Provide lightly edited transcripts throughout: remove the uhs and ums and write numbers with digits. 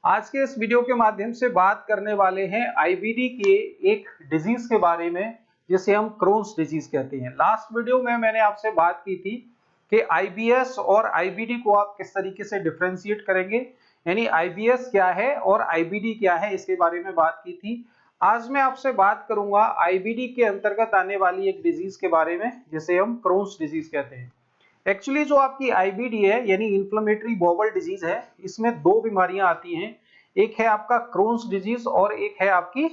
आज के इस वीडियो के माध्यम से बात करने वाले हैं आईबीडी के एक डिजीज के बारे में जिसे हम क्रोन्स डिजीज कहते हैं। लास्ट वीडियो में मैंने आपसे बात की थी कि आईबीएस और आईबीडी को आप किस तरीके से डिफरेंशिएट करेंगे, यानी आईबीएस क्या है और आईबीडी क्या है, इसके बारे में बात की थी। आज मैं आपसे बात करूंगा आईबीडी के अंतर्गत आने वाली एक डिजीज के बारे में जिसे हम क्रोन्स डिजीज कहते हैं। एक्चुअली जो आपकी आईबीडी है यानी इन्फ्लेमेटरी बाउल डिजीज है, इसमें दो बीमारियां आती हैं। एक है आपका क्रोन्स डिजीज और एक है आपकी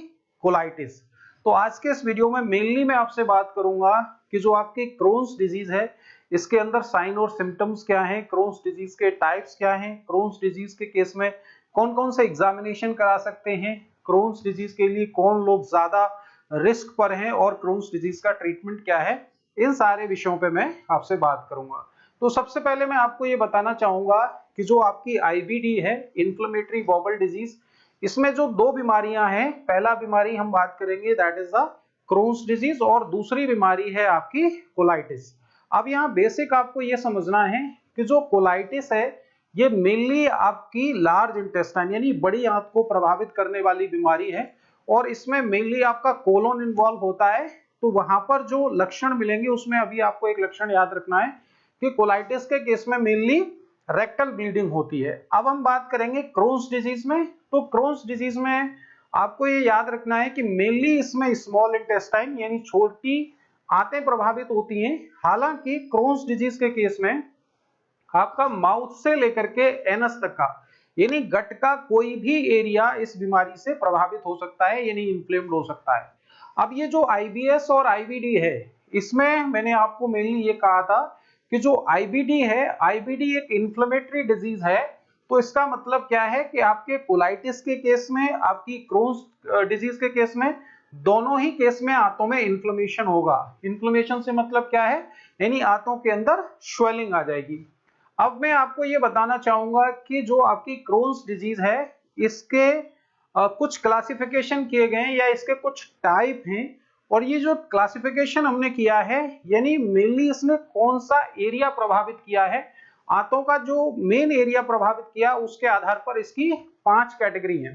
कोलाइटिस। तो आज के इस वीडियो में मेनली मैं आपसे बात करूंगा कि जो आपकी क्रोन्स डिजीज है इसके अंदर साइन और सिम्टम्स क्या हैं, क्रोन्स डिजीज के टाइप्स क्या हैं, क्रोन्स डिजीज के केस में कौन कौन से एग्जामिनेशन करा सकते हैं, क्रोन्स डिजीज के लिए कौन लोग ज्यादा रिस्क पर हैं और क्रोन्स डिजीज का ट्रीटमेंट क्या है, इन सारे विषयों पे मैं आपसे बात करूंगा। तो सबसे पहले मैं आपको ये बताना चाहूंगा कि जो आपकी आईबीडी है इन्फ्लेमेटरी बाउल डिजीज, इसमें जो दो बीमारियां हैं, पहला बीमारी हम बात करेंगे that is the Crohn's disease और दूसरी बीमारी है आपकी कोलाइटिस। अब यहाँ बेसिक आपको ये समझना है कि जो कोलाइटिस है ये मेनली आपकी लार्ज इंटेस्टाइन यानी बड़ी आंत को प्रभावित करने वाली बीमारी है और इसमें मेनली आपका कोलोन इन्वॉल्व होता है। तो वहां पर जो लक्षण मिलेंगे उसमें अभी आपको एक लक्षण याद रखना है कि कोलाइटिस के केस में मेनली रेक्टल ब्लीडिंग होती है। अब हम बात करेंगे क्रोन्स डिजीज में। तो क्रोन्स डिजीज में आपको ये याद रखना है कि मेनली इसमें स्मॉल इंटेस्टाइन यानी छोटी आंतें प्रभावित होती हैं। हालांकि क्रोन्स डिजीज के केस में आपका माउथ से लेकर के एनस तक का यानी गट का कोई भी एरिया इस बीमारी से प्रभावित हो सकता है यानी इन्फ्लेम्ड हो सकता है। अब ये जो आईबीएस और आईबीडी है इसमें मैंने आपको मेनली ये कहा था कि जो आईबीडी है, आईबीडी एक इन्फ्लेमेटरी डिजीज है। तो इसका मतलब क्या है कि आपके कोलाइटिस के केस में, आपकी क्रोन्स डिजीज के केस में, दोनों ही केस में आंतों में इन्फ्लेमेशन होगा। इन्फ्लेमेशन से मतलब क्या है, यानी आंतों के अंदर स्वेलिंग आ जाएगी। अब मैं आपको ये बताना चाहूंगा कि जो आपकी क्रोन्स डिजीज है इसके कुछ क्लासिफिकेशन किए गए हैं या इसके कुछ टाइप हैं और ये जो क्लासिफिकेशन हमने किया है यानी मेनली इसने कौन सा एरिया प्रभावित किया है, आंतों का जो मेन एरिया प्रभावित किया उसके आधार पर इसकी 5 कैटेगरी हैं।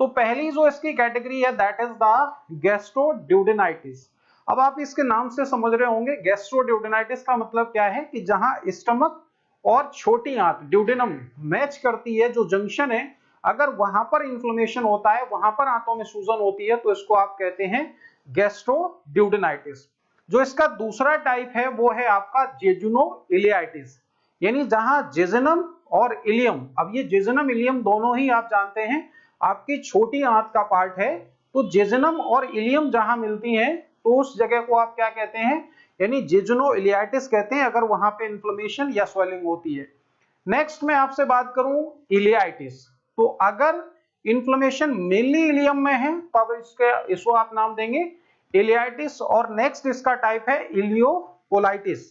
तो पहली जो इसकी कैटेगरी है दैट इज द गैस्ट्रोड्यूडेनाइटिस। अब आप इसके नाम से समझ रहे होंगे गैस्ट्रोड्यूडेनाइटिस का मतलब क्या है कि जहां स्टमक और छोटी आंत ड्यूडेनम मैच करती है, जो जंक्शन है, अगर वहां पर इन्फ्लेमेशन होता है, वहां पर आंतों में सूजन होती है तो इसको आप कहते हैं गैस्ट्रोड्यूडेनाइटिस। जो इसका दूसरा टाइप है वो है आपका जेजुनोइलियाइटिस, यानी जहां जेजुनम और इलियम, अब ये जेजुनम इलियम दोनों ही आप जानते हैं आपकी छोटी आंत का पार्ट है। तो जेजुनम और इलियम जहां मिलती हैं तो उस जगह को आप क्या कहते हैं, यानी जेजुनोइलियाइटिस कहते हैं अगर वहां पे इन्फ्लेमेशन या स्वेलिंग होती है। नेक्स्ट मैं आपसे बात करूं इलियाइटिस, तो अगर इन्फ्लेमेशन मेनली इलियम में है तब इसको आप नाम देंगे इलियाइटिस। और नेक्स्ट इसका टाइप है इलियोकोलाइटिस।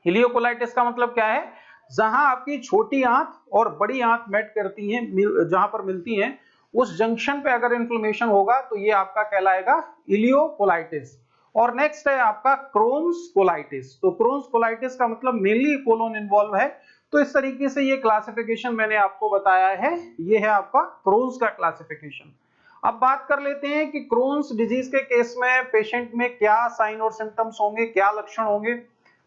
इलियोकोलाइटिस का मतलब क्या है, जहां आपकी छोटी आंत और बड़ी आंत मेट करती हैं, जहां पर मिलती हैं, उस जंक्शन पे अगर इन्फ्लेमेशन होगा तो ये आपका कहलाएगा इलियोकोलाइटिस। और नेक्स्ट है आपका क्रोन्स कोलाइटिस। तो क्रोन्स कोलाइटिस का मतलब मेनली कोलोन इन्वॉल्व है। तो इस तरीके से ये क्लासिफिकेशन मैंने आपको बताया है, ये है आपका क्रोन्स का क्लासिफिकेशन। अब बात कर लेते हैं कि क्रोन्स डिजीज के केस में पेशेंट में क्या साइन और सिम्टम्स होंगे, क्या लक्षण होंगे।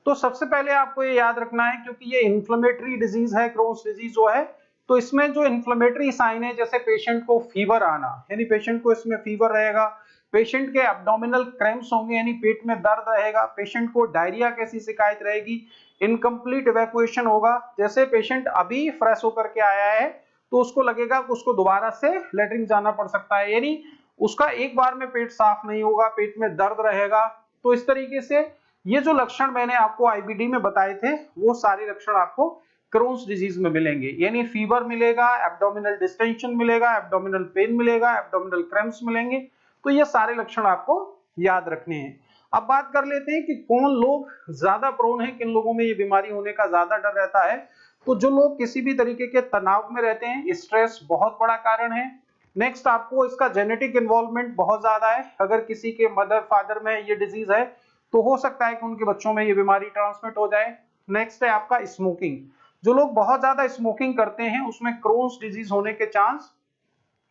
तो सबसे पहले आपको ये याद रखना है क्योंकि ये इन्फ्लेमेटरी डिजीज है, क्रोन्स डिजीज जो है, तो इसमें जो इन्फ्लेमेटरी साइन है जैसे पेशेंट को फीवर आना, यानी पेशेंट को इसमें फीवर रहेगा, पेशेंट के एब्डोमिनल क्रैम्प्स होंगे यानी पेट में दर्द रहेगा, पेशेंट को डायरिया कैसी शिकायत रहेगी, इनकम्प्लीट इवैक्यूएशन होगा। जैसे पेशेंट अभी फ्रेश होकर के आया है तो उसको लगेगा कि उसको दोबारा से लेटरिन जाना पड़ सकता है, यानी उसका एक बार में पेट साफ नहीं होगा, पेट में दर्द रहेगा। तो इस तरीके से ये जो लक्षण मैंने आपको आईबीडी में बताए थे वो सारे लक्षण आपको क्रोन्स डिजीज में मिलेंगे, यानी फीवर मिलेगा, एब्डोमिनल डिस्टेंशन मिलेगा, एब्डोमिनल पेन मिलेगा, एब्डोमिनल क्रैम्प्स मिलेंगे। तो ये सारे लक्षण आपको याद रखने हैं। अब बात कर लेते हैं कि कौन लोग ज्यादा प्रोन है, किन लोगों में ये बीमारी होने का ज्यादा डर रहता है। तो जो लोग किसी भी तरीके के तनाव में रहते हैं, स्ट्रेस बहुत बड़ा कारण है। नेक्स्ट आपको इसका जेनेटिक इन्वॉल्वमेंट बहुत ज्यादा है, अगर किसी के मदर फादर में ये डिजीज है तो हो सकता है कि उनके बच्चों में ये बीमारी ट्रांसमिट हो जाए। नेक्स्ट है आपका स्मोकिंग। जो लोग बहुत ज्यादा स्मोकिंग करते हैं उसमें क्रोन्स डिजीज होने के चांस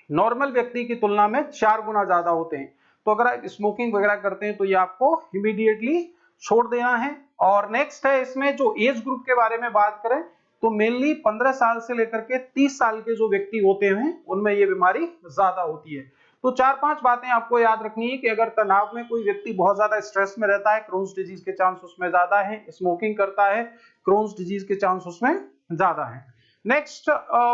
नॉर्मल व्यक्ति की तुलना में 4 गुना ज्यादा होते हैं। तो अगर आप स्मोकिंग वगैरह करते हैं तो ये आपको इमीडिएटली छोड़ देना है। और नेक्स्ट है इसमें जो एज ग्रुप के बारे में बात करें तो मेनली 15 साल से लेकर के 30 साल के जो व्यक्ति होते हैं उनमें ये बीमारी ज्यादा होती है। तो 4-5 बातें आपको याद रखनी है कि अगर तनाव में कोई व्यक्ति बहुत ज्यादा स्ट्रेस में रहता है, क्रोन्स डिजीज के चांस उसमें ज्यादा है। स्मोकिंग करता है, क्रोन्स डिजीज के चांस उसमें ज्यादा है। नेक्स्ट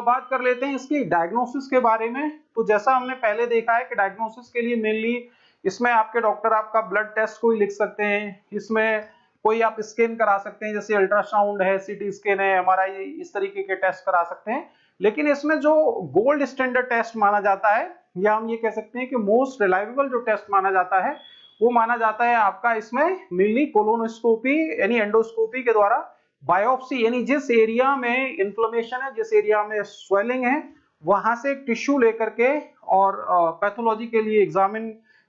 बात कर लेते हैं इसकी डायग्नोसिस के बारे में। तो जैसा हमने पहले देखा है कि डायग्नोसिस के लिए मेनली इसमें आपके डॉक्टर आपका ब्लड टेस्ट कोई लिख सकते हैं, इसमें कोई आप स्कैन करा सकते हैं, जैसे अल्ट्रासाउंड है, सीटी स्कैन है, एमआरआई, इस तरीके के टेस्ट करा सकते हैं। लेकिन इसमें जो गोल्ड स्टैंडर्ड टेस्ट माना जाता है, या हम ये कह सकते हैं कि मोस्ट रिलायबल जो टेस्ट माना जाता है, वो माना जाता है आपका इसमें मेनली कोलोनोस्कोपी यानी एंडोस्कोपी के द्वारा बायोप्सी, यानी जिस एरिया में इन्फ्लेमेशन है, जिस एरिया में स्वेलिंग है, वहां से एक टिश्यू लेकर के और पैथोलॉजी के लिए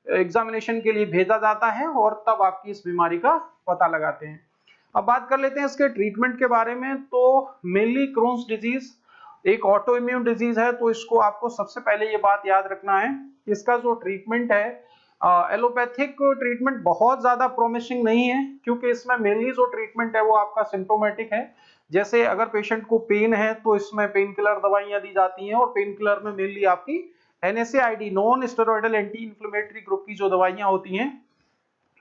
एग्जामिनेशन के लिए भेजा जाता है और तब आपकी इस बीमारी का पता लगाते हैं। अब बात कर लेते हैं इसके ट्रीटमेंट के बारे में। तो मेनली क्रोन्स डिजीज एक ऑटो इम्यून डिजीज है, तो इसको आपको सबसे पहले ये बात याद रखना है, इसका जो ट्रीटमेंट है एलोपैथिक ट्रीटमेंट बहुत ज्यादा प्रोमिसिंग नहीं है, क्योंकि इसमें मेनली जो ट्रीटमेंट है वो आपका सिम्प्टोमेटिक है। जैसे अगर पेशेंट को पेन है तो इसमें पेन किलर दवाइयां दी जाती हैं, और पेन किलर में मेनली आपकी NSAID non steroidal anti inflammatory group की जो दवाइयां होती हैं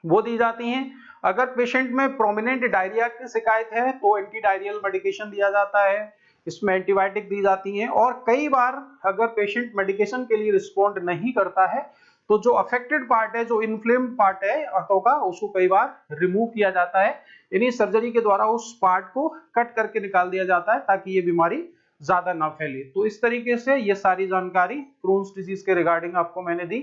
वो दी जाती हैं। अगर पेशेंट में प्रोमिनेंट डायरिया की शिकायत है तो एंटी डायरियल मेडिकेशन दिया जाता है, इसमें एंटीबायोटिक दी जाती हैं। और कई बार अगर पेशेंट मेडिकेशन के लिए रिस्पॉन्ड नहीं करता है तो जो अफेक्टेड पार्ट है, जो इन्फ्लेम्ड पार्ट है आंतों का, उसको कई बार रिमूव किया जाता है, यानी सर्जरी के द्वारा उस पार्ट को कट करके निकाल दिया जाता है ताकि ये बीमारी ज्यादा ना फैले। तो इस तरीके से ये सारी जानकारी क्रोन्स डिजीज के रिगार्डिंग आपको मैंने दी।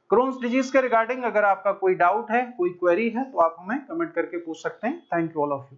क्रोन्स डिजीज के रिगार्डिंग अगर आपका कोई डाउट है, कोई क्वेरी है, तो आप हमें कमेंट करके पूछ सकते हैं। Thank you all of you.